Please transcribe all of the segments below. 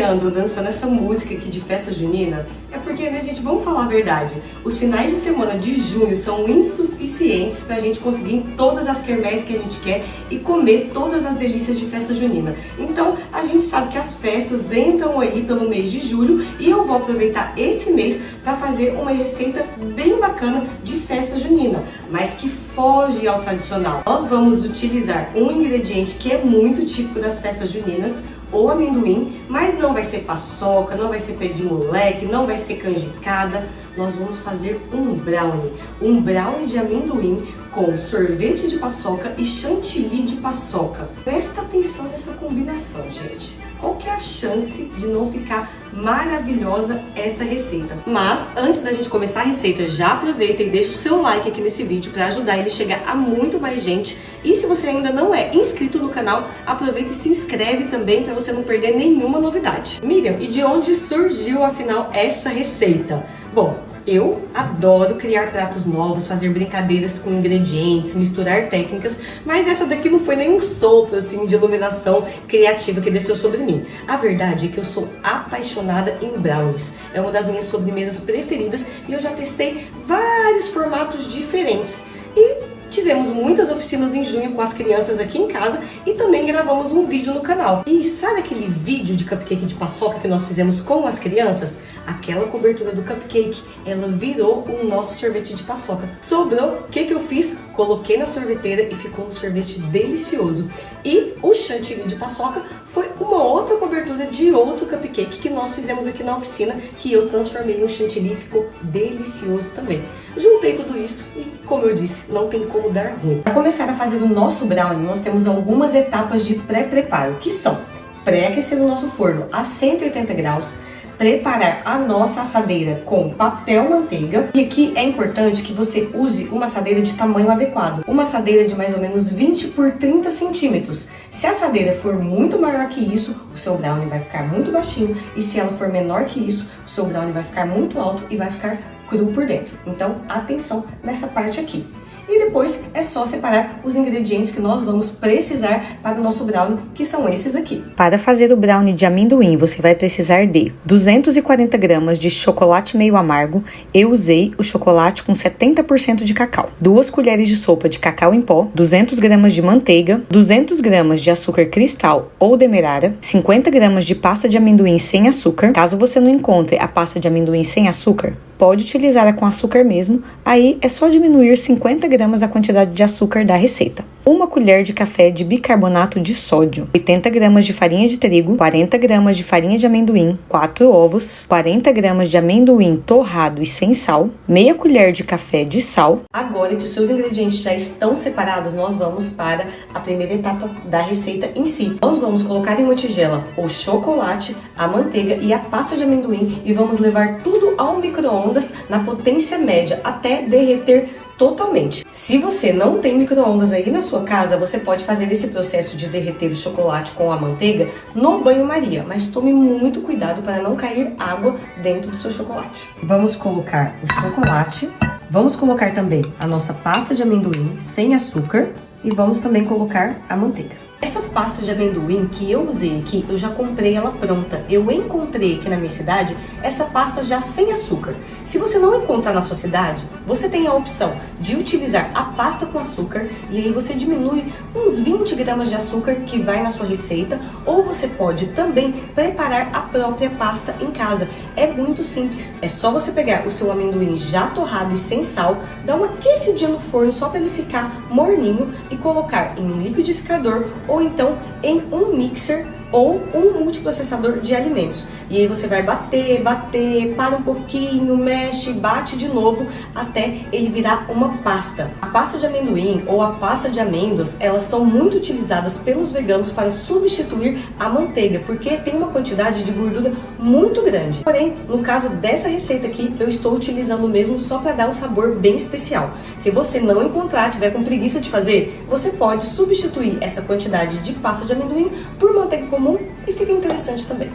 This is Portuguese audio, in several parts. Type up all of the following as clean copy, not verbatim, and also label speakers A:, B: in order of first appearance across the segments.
A: acompanhando, dançando essa música aqui de festa junina, é porque, né, gente, vamos falar a verdade, os finais de semana de junho são insuficientes pra gente conseguir em todas as quermesses que a gente quer e comer todas as delícias de festa junina. Então, a gente sabe que as festas entram aí pelo mês de julho e eu vou aproveitar esse mês para fazer uma receita bem bacana de festa junina, mas que foge ao tradicional. Nós vamos utilizar um ingrediente que é muito típico das festas juninas, ou amendoim, mas não vai ser paçoca, não vai ser pé de moleque, não vai ser canjicada. Nós vamos fazer um brownie de amendoim com sorvete de paçoca e chantilly de paçoca. Presta atenção nessa combinação, gente. Qual que é a chance de não ficar maravilhosa essa receita? Mas antes da gente começar a receita, já aproveita e deixa o seu like aqui nesse vídeo para ajudar ele a chegar a muito mais gente. E se você ainda não é inscrito no canal, aproveita e se inscreve também para você não perder nenhuma novidade. Miriam, e de onde surgiu afinal essa receita? Bom, eu adoro criar pratos novos, fazer brincadeiras com ingredientes, misturar técnicas, mas essa daqui não foi nenhum sopro assim de iluminação criativa que desceu sobre mim. A verdade é que eu sou apaixonada em brownies. É uma das minhas sobremesas preferidas e eu já testei vários formatos diferentes. E tivemos muitas oficinas em junho com as crianças aqui em casa e também gravamos um vídeo no canal. E sabe aquele vídeo de cupcake de paçoca que nós fizemos com as crianças? Aquela cobertura do cupcake, ela virou o nosso sorvete de paçoca. Sobrou, o que eu fiz? Coloquei na sorveteira e ficou um sorvete delicioso. E o chantilly de paçoca foi uma outra cobertura de outro cupcake que nós fizemos aqui na oficina, que eu transformei em um chantilly e ficou delicioso também. Juntei tudo isso e, como eu disse, não tem como dar ruim. Para começar a fazer o nosso brownie, nós temos algumas etapas de pré-preparo, que são pré-aquecer o nosso forno a 180 graus, preparar a nossa assadeira com papel manteiga. E aqui é importante que você use uma assadeira de tamanho adequado. Uma assadeira de mais ou menos 20 por 30 centímetros. Se a assadeira for muito maior que isso, o seu brownie vai ficar muito baixinho. E se ela for menor que isso, o seu brownie vai ficar muito alto e vai ficar cru por dentro. Então, atenção nessa parte aqui. E depois é só separar os ingredientes que nós vamos precisar para o nosso brownie, que são esses aqui.
B: Para fazer o brownie de amendoim, você vai precisar de 240 gramas de chocolate meio amargo. Eu usei o chocolate com 70% de cacau. 2 colheres de sopa de cacau em pó, 200 gramas de manteiga, 200 gramas de açúcar cristal ou demerara, 50 gramas de pasta de amendoim sem açúcar. Caso você não encontre a pasta de amendoim sem açúcar, pode utilizar a com açúcar mesmo, aí é só diminuir 50 gramas da quantidade de açúcar da receita. 1 colher de café de bicarbonato de sódio, 80 gramas de farinha de trigo, 40 gramas de farinha de amendoim, 4 ovos, 40 gramas de amendoim torrado e sem sal, meia colher de café de sal.
A: Agora que os seus ingredientes já estão separados, nós vamos para a primeira etapa da receita em si. Nós vamos colocar em uma tigela o chocolate, a manteiga e a pasta de amendoim e vamos levar tudo ao micro-ondas na potência média até derreter totalmente. Se você não tem micro-ondas aí na sua casa, você pode fazer esse processo de derreter o chocolate com a manteiga no banho-maria, mas tome muito cuidado para não cair água dentro do seu chocolate. Vamos colocar o chocolate, vamos colocar também a nossa pasta de amendoim sem açúcar e vamos também colocar a manteiga. Essa pasta de amendoim que eu usei aqui, eu já comprei ela pronta. Eu encontrei aqui na minha cidade essa pasta já sem açúcar. Se você não encontrar na sua cidade, você tem a opção de utilizar a pasta com açúcar e aí você diminui uns 20 gramas de açúcar que vai na sua receita, ou você pode também preparar a própria pasta em casa. É muito simples, é só você pegar o seu amendoim já torrado e sem sal, dar uma aquecidinha no forno só para ele ficar morninho e colocar em um liquidificador ou então em um mixer ou um multiprocessador de alimentos. E aí você vai bater, para um pouquinho, mexe, bate de novo até ele virar uma pasta. A pasta de amendoim ou a pasta de amêndoas, elas são muito utilizadas pelos veganos para substituir a manteiga, porque tem uma quantidade de gordura muito grande. Porém, no caso dessa receita aqui, eu estou utilizando mesmo só para dar um sabor bem especial. Se você não encontrar, tiver com preguiça de fazer, você pode substituir essa quantidade de pasta de amendoim por manteiga comum e fica interessante também.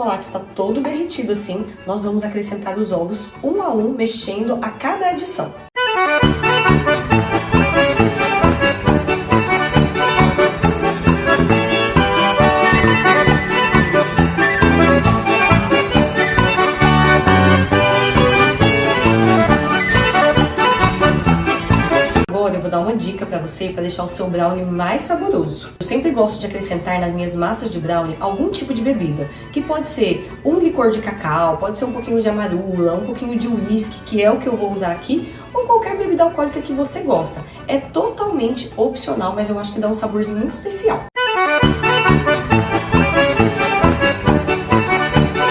A: chocolate está todo derretido assim, nós vamos acrescentar os ovos um a um, mexendo a cada adição. Agora eu vou dar uma dica para você para deixar o seu brownie mais saboroso. Eu sempre gosto de acrescentar nas minhas massas de brownie algum tipo de bebida, que pode ser um licor de cacau, pode ser um pouquinho de amarula, um pouquinho de uísque, que é o que eu vou usar aqui, ou qualquer bebida alcoólica que você gosta. É totalmente opcional, mas eu acho que dá um saborzinho muito especial.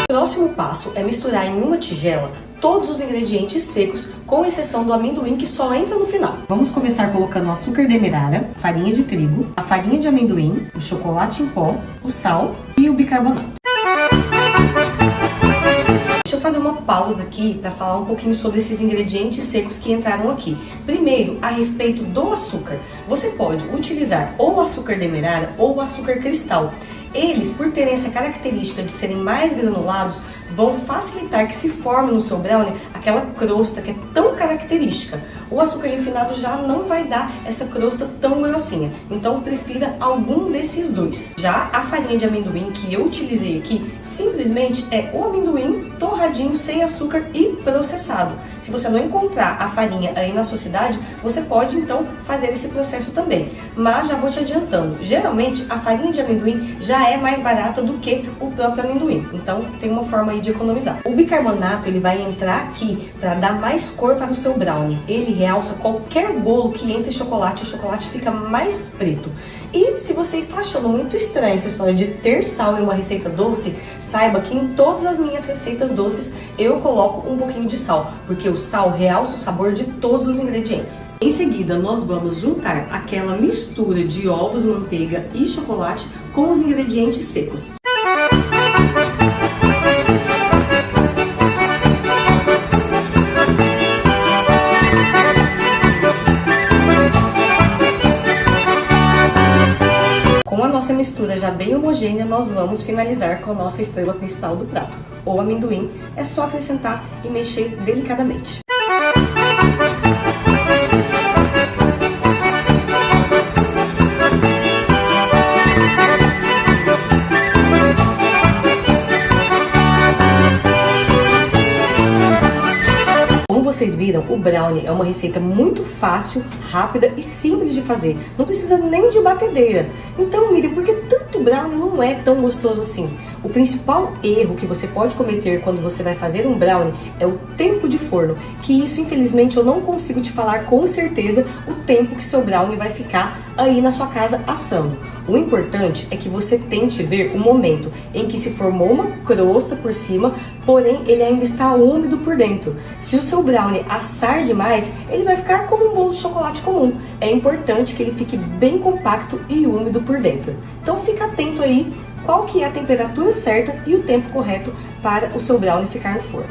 A: O próximo passo é misturar em uma tigela todos os ingredientes secos, com exceção do amendoim, que só entra no final. Vamos começar colocando o açúcar demerara, farinha de trigo, a farinha de amendoim, o chocolate em pó, o sal e o bicarbonato. Deixa eu fazer uma pausa aqui para falar um pouquinho sobre esses ingredientes secos que entraram aqui. Primeiro, a respeito do açúcar. Você pode utilizar ou o açúcar demerara ou o açúcar cristal. Eles, por terem essa característica de serem mais granulados, vão facilitar que se forme no seu brownie aquela crosta que é tão característica. O açúcar refinado já não vai dar essa crosta tão grossinha, então prefira algum desses dois. Já a farinha de amendoim que eu utilizei aqui, simplesmente é o amendoim torradinho sem açúcar e processado. Se você não encontrar a farinha aí na sua cidade, você pode então fazer esse processo também. Mas já vou te adiantando, geralmente a farinha de amendoim já é mais barata do que o próprio amendoim, então tem uma forma aí de economizar. O bicarbonato ele vai entrar aqui para dar mais cor para o seu brownie. Ele realça qualquer bolo que entre chocolate, o chocolate fica mais preto. E se você está achando muito estranho essa história de ter sal em uma receita doce, saiba que em todas as minhas receitas doces eu coloco um pouquinho de sal, porque o sal realça o sabor de todos os ingredientes. Em seguida, nós vamos juntar aquela mistura de ovos, manteiga e chocolate com os ingredientes secos. Com a nossa mistura já bem homogênea, nós vamos finalizar com a nossa estrela principal do prato. O amendoim é só acrescentar e mexer delicadamente. Vocês viram, o brownie é uma receita muito fácil, rápida e simples de fazer. Não precisa nem de batedeira. Então, Miriam, por que tanto brownie não é tão gostoso assim? O principal erro que você pode cometer quando você vai fazer um brownie é o tempo de forno, que isso, infelizmente, eu não consigo te falar com certeza o tempo que seu brownie vai ficar aí na sua casa assando. O importante é que você tente ver o momento em que se formou uma crosta por cima, porém ele ainda está úmido por dentro. Se o seu brownie assar demais, ele vai ficar como um bolo de chocolate comum. É importante que ele fique bem compacto e úmido por dentro. Então fica atento aí qual que é a temperatura certa e o tempo correto para o seu brownie ficar no forno.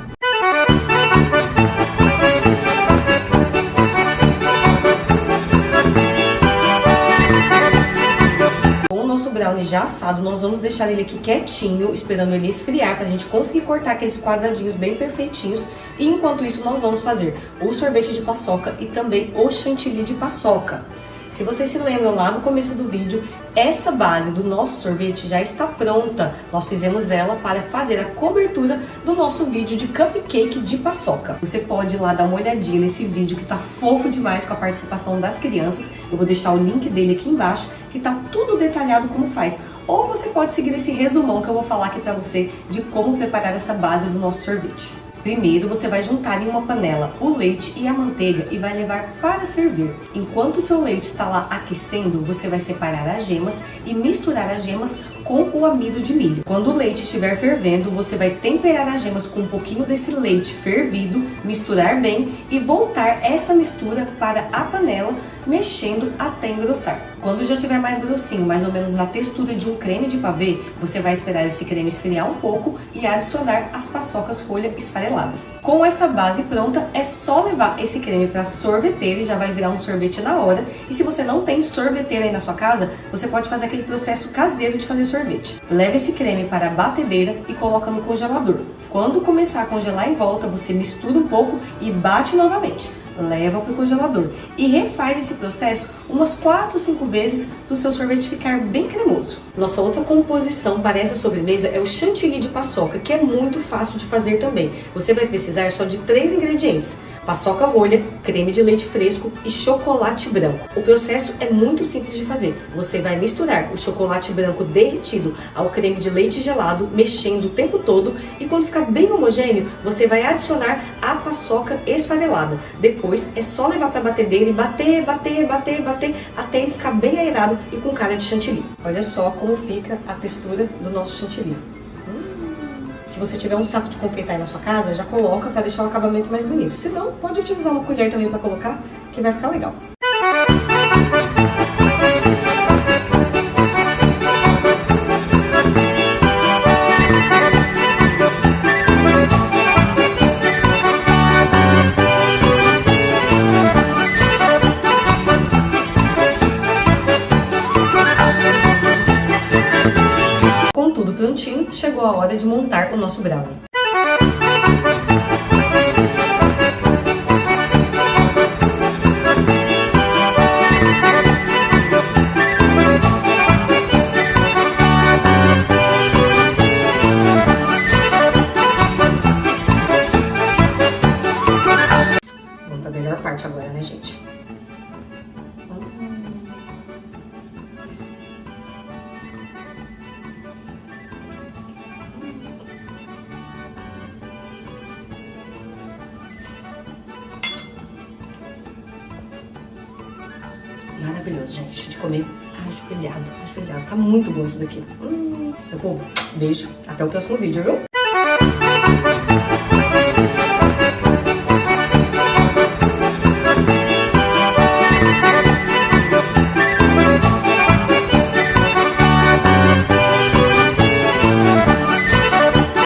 A: Com o nosso brownie já assado, nós vamos deixar ele aqui quietinho, esperando ele esfriar, para a gente conseguir cortar aqueles quadradinhos bem perfeitinhos. E enquanto isso, nós vamos fazer o sorvete de paçoca e também o chantilly de paçoca. Se vocês se lembram lá no começo do vídeo, essa base do nosso sorvete já está pronta. Nós fizemos ela para fazer a cobertura do nosso vídeo de cupcake de paçoca. Você pode ir lá dar uma olhadinha nesse vídeo que tá fofo demais com a participação das crianças. Eu vou deixar o link dele aqui embaixo, que tá tudo detalhado como faz. Ou você pode seguir esse resumão que eu vou falar aqui para você de como preparar essa base do nosso sorvete. Primeiro, você vai juntar em uma panela o leite e a manteiga e vai levar para ferver. Enquanto o seu leite está lá aquecendo, você vai separar as gemas e misturar as gemas com o amido de milho. Quando o leite estiver fervendo, você vai temperar as gemas com um pouquinho desse leite fervido, misturar bem e voltar essa mistura para a panela mexendo até engrossar. Quando já estiver mais grossinho, mais ou menos na textura de um creme de pavê, você vai esperar esse creme esfriar um pouco e adicionar as paçocas rolha esfareladas. Com essa base pronta, é só levar esse creme para sorveteira e já vai virar um sorvete na hora. E se você não tem sorveteira aí na sua casa, você pode fazer aquele processo caseiro de fazer sorvete. Leva esse creme para a batedeira e coloca no congelador. Quando começar a congelar em volta, você mistura um pouco e bate novamente. Leva para o congelador e refaz esse processo umas 4 ou 5 vezes para o seu sorvete ficar bem cremoso. Nossa outra composição para essa sobremesa é o chantilly de paçoca, que é muito fácil de fazer também. Você vai precisar só de 3 ingredientes: paçoca rolha, creme de leite fresco e chocolate branco. O processo é muito simples de fazer. Você vai misturar o chocolate branco derretido ao creme de leite gelado, mexendo o tempo todo, e quando ficar bem homogêneo, você vai adicionar a paçoca esfarelada. Depois é só levar para a batedeira e bater, bater, bater, bater, até ele ficar bem aerado e com cara de chantilly. Olha só como fica a textura do nosso chantilly. Se você tiver um saco de confeitar aí na sua casa, já coloca para deixar o acabamento mais bonito. Se não, pode utilizar uma colher também para colocar, que vai ficar legal. Com tudo prontinho, chegou a hora de montar o nosso brownie. Vamos para a melhor parte agora, né, gente? Maravilhoso, gente, de comer ajoelhado, ajoelhado. Tá muito bom isso daqui. Meu povo, beijo, até o próximo vídeo, viu?